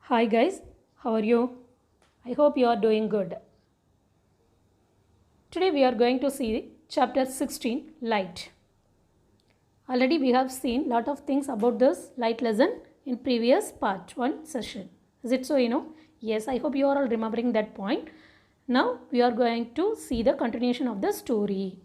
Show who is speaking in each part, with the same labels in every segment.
Speaker 1: Hi guys, how are you? I hope you are doing good. Today we are going to see chapter 16 light. Already we have seen lot of things about this light lesson in previous part 1 session. Is it so Yes, I hope you are all remembering that point. Now we are going to see the continuation of the story.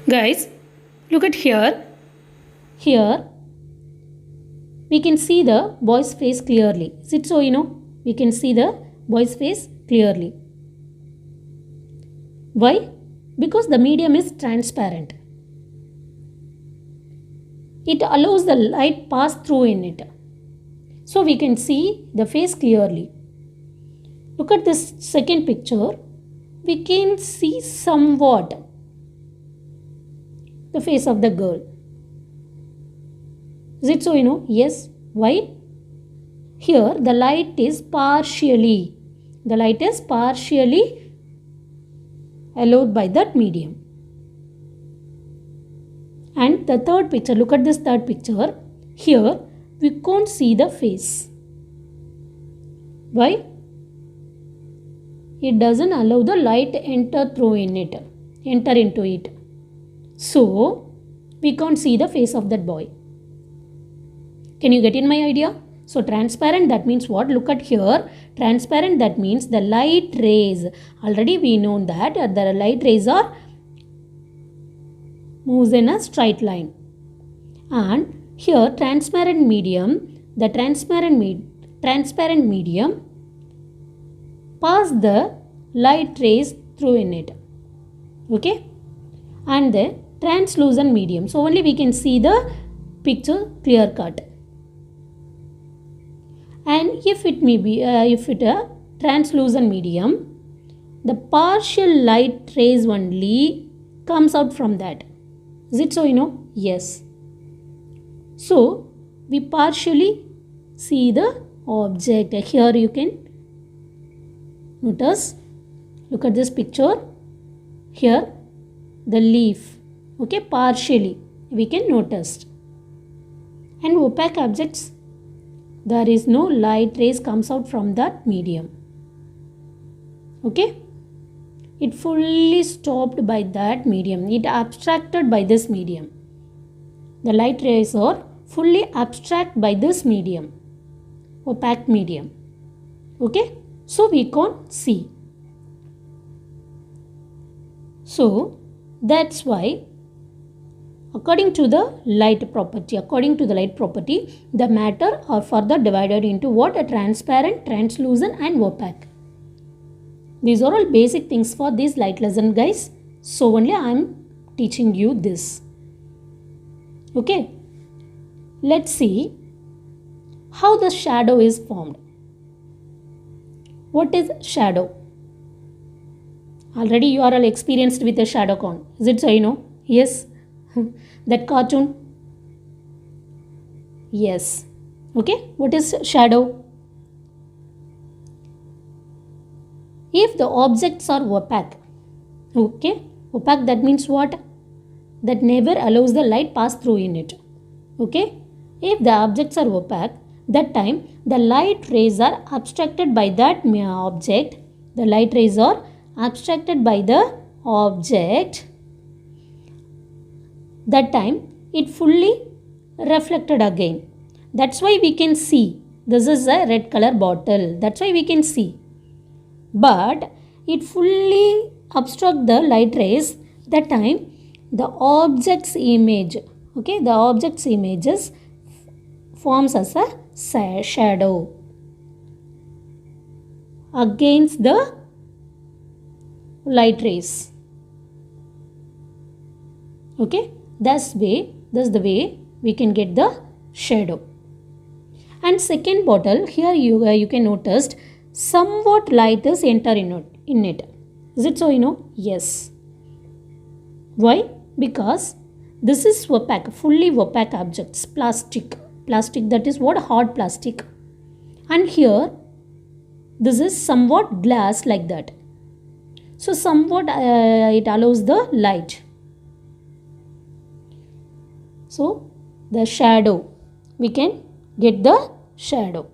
Speaker 1: Guys, look at here. Here we can see the boy's face clearly. Is it so We can see the boy's face clearly. Why? Because the medium is transparent. It allows the light pass through in it. So we can see the face clearly. Look at this second picture. We can see somewhat the face of the girl. Is it so Yes. Why? Here the light is partially allowed by that medium. And the third picture, look at this third picture. Here we can't see the face. Why? It doesn't allow the light enter into it. So we can't see the face of that boy. Can you get in my idea? So transparent, that means what? Look at here. Transparent, that means the light rays. Already we know that the light rays are moves in a straight line. And here transparent medium, the transparent medium pass the light rays through in it. Okay? And the translucent medium. So only we can see the picture clear cut. And if it may be, a translucent medium, the partial light rays only comes out from that. Is it so Yes. So we partially see the object. Here you can notice. Look at this picture. Here the leaf. Okay, partially we can notice. And opaque objects, there is no light rays comes out from that medium. Okay? It fully stopped by that medium. It abstracted by this medium. The light rays are fully abstract by this medium. Opaque medium. Okay? So we can't see. So that's why according to the light property, the matter are further divided into what? A transparent, translucent and opaque. These are all basic things for this light lesson, guys. So only I am teaching you this. Okay. Let's see how the shadow is formed. What is shadow? Already you are all experienced with the shadow cone. Is it so Yes. That cartoon? Yes. Okay. What is shadow? If the objects are opaque. Okay. Opaque, that means what? That never allows the light pass through in it. Okay. If the objects are opaque, that time the light rays are abstracted by that object. The light rays are abstracted by the object. That time it fully reflected again. That's why we can see. This is a red color bottle. That's why we can see. But it fully obstruct the light rays. That time the object's image, okay, the object's images forms as a shadow against the light rays. Okay, that's the way we can get the shadow. And second bottle, here you can notice somewhat light is enter in it. Is it so Yes. Why? Because this is opaque, fully opaque objects, plastic, that is what? Hard plastic. And here this is somewhat glass like that. So somewhat it allows the light. So the shadow, we can get the shadow.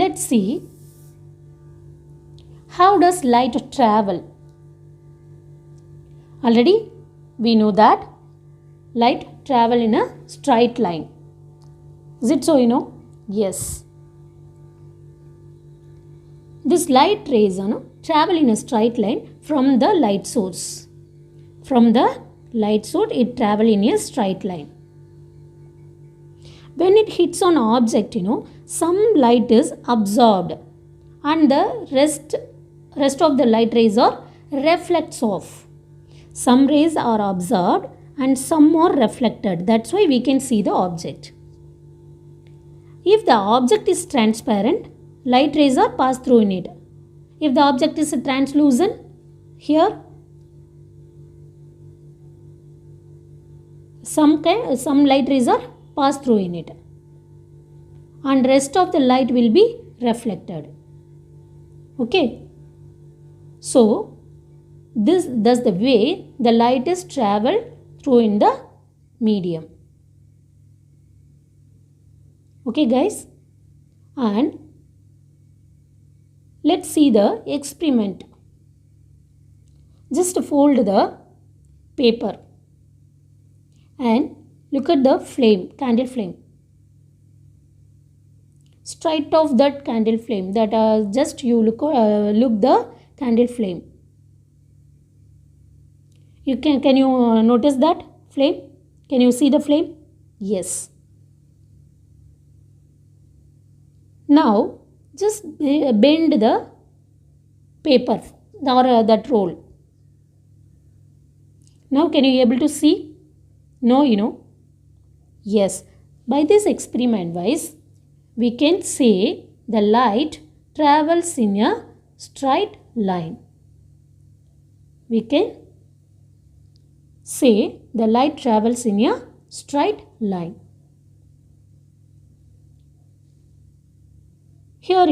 Speaker 1: let's see how does light travel. Already we know that light travel in a straight line. Is it so you know? Yes. This light rays travel in a straight line from the light source. From the light source it travel in a straight line. When it hits on object, some light is absorbed and the rest of the light rays are reflects off. Some rays are absorbed and some are reflected. That's why we can see the object. If the object is transparent, light rays are passed through in it. If the object is translucent, here some light rays are passed through in it and rest of the light will be reflected. Okay. So that's the way the light is traveled through in the medium. Okay guys, and let's see the experiment. Just fold the paper and look at the flame, candle flame. Straight off that candle flame, that just you look the candle flame. Can you notice that flame? Can you see the flame? Yes. Now just bend the paper or that roll. Now can you able to see? No, Yes. By this experiment wise, we can say the light travels in a straight line. We can say the light travels in a straight line. Here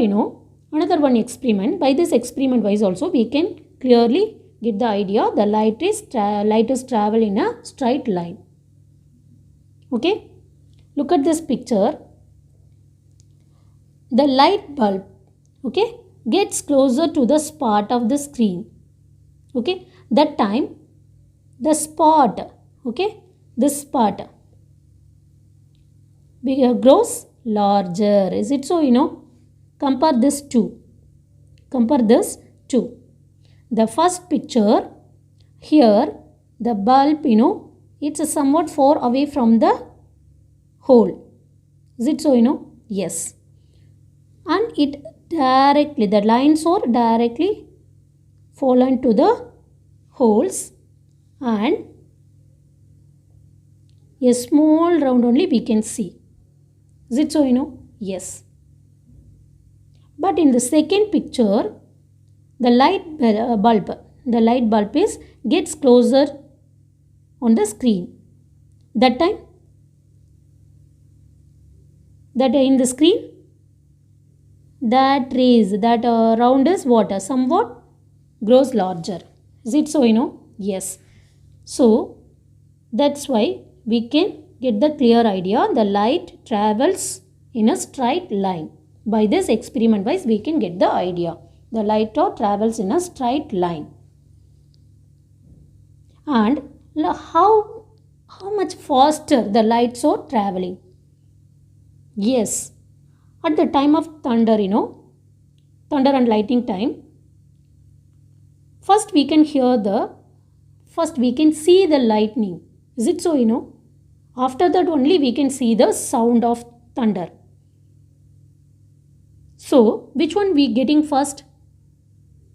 Speaker 1: another one experiment. By this experiment wise also we can clearly get the idea the light is travel in a straight line. Okay, look at this picture. The light bulb, okay, gets closer to the spot of the screen. Okay, that time the spot, okay, this spot grows larger. Is it so? Compare this two. The first picture, here the bulb, it's somewhat far away from the hole. Is it so? Yes. And it directly, the lines are directly fallen to the holes and a small round only we can see. Is it so? Yes. But in the second picture, the light bulb gets closer on the screen. That time, that in the screen, that rays, that round is what? Somewhat grows larger. Is it so? Yes. So that's why we can get the clear idea the light travels in a straight line. By this experiment wise we can get the idea the light travels in a straight line. And how much faster the lights are traveling? Yes, at the time of thunder, thunder and lightning time, first we can see the lightning. Is it so? After that only we can see the sound of thunder. So which one we getting first?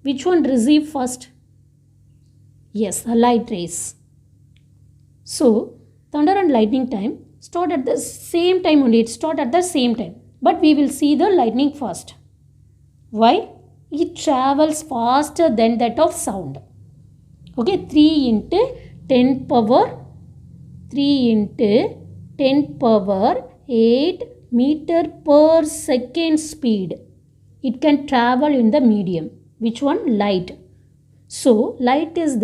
Speaker 1: Which one receive first? Yes, the light rays. So thunder and lightning time start at the same time only. It start at the same time. But we will see the lightning first. Why? It travels faster than that of sound. Okay, 3 into 10 power 8 meter per second speed. It can travel in the medium. Which one? Light. So light is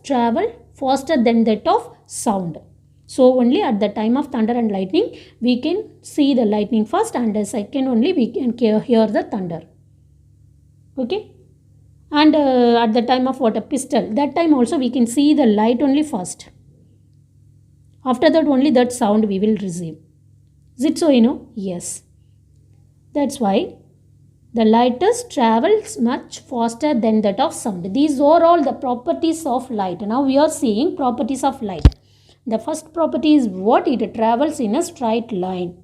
Speaker 1: travel faster than that of sound. So only at the time of thunder and lightning we can see the lightning first, and the second only we can hear the thunder. Okay. And at the time of what, a pistol, that time also we can see the light only first. After that only that sound we will receive. Is it so, Yes. That's why the lightest travels much faster than that of sound. These are all the properties of light. Now we are seeing properties of light. The first property is what? It travels in a straight line.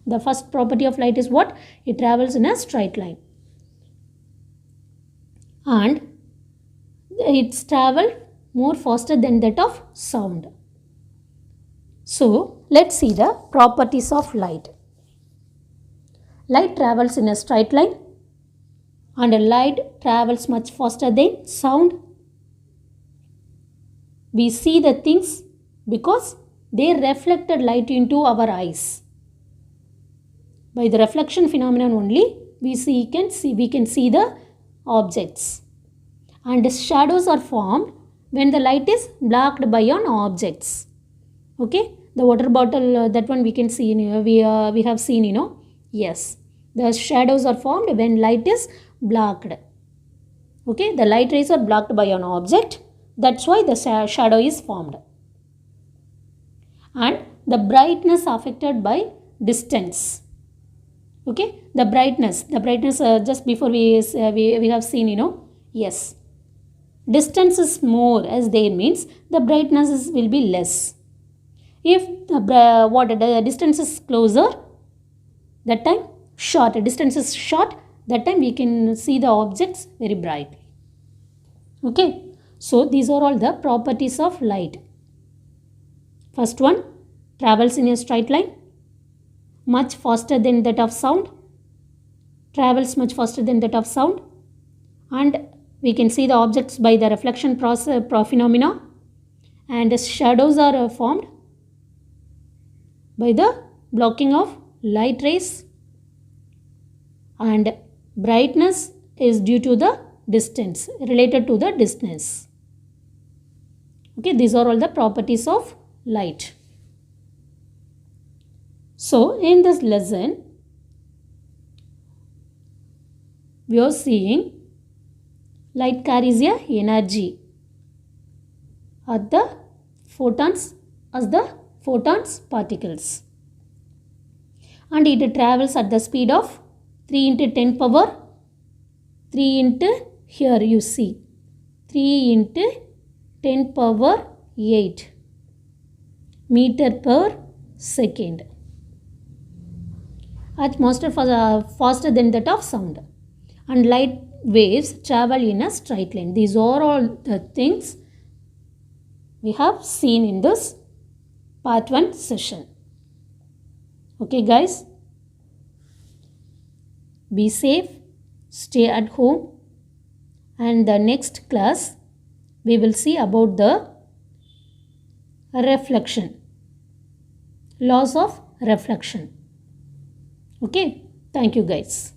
Speaker 1: The first property of light is what? It travels in a straight line. And it's travel more faster than that of sound. So let's see the properties of light. Light travels in a straight line, and light travels much faster than sound. We see the things because they reflected light into our eyes. By the reflection phenomenon only we can see the objects. And shadows are formed when the light is blocked by on objects. Okay, the water bottle, that one we can see, we have seen, yes, the shadows are formed when light is blocked. Okay, the light rays are blocked by an object, that's why the shadow is formed. And the brightness affected by distance. Okay, the brightness just before we have seen, yes, distance is more, as there means the brightness will be less. If the distance is closer, that time short, distance is short, that time we can see the objects very brightly. Okay, so these are all the properties of light. First one, travels in a straight line, much faster than that of sound, travels much faster than that of sound, and we can see the objects by the reflection phenomena, and the shadows are formed by the blocking of light rays, and brightness is due to the distance, related to the distance. Okay, these are all the properties of light. So in this lesson we are seeing light carries a energy as the photons particles, and it travels at the speed of 3 into 10 power 3 into, here you see, 3 into 10 power 8 meter per second, at most faster than that of sound. And light waves travel in a straight line. These are all the things we have seen in this part 1 session. Okay guys, be safe, stay at home, and the next class we will see about the reflection, laws of reflection. Okay, thank you guys.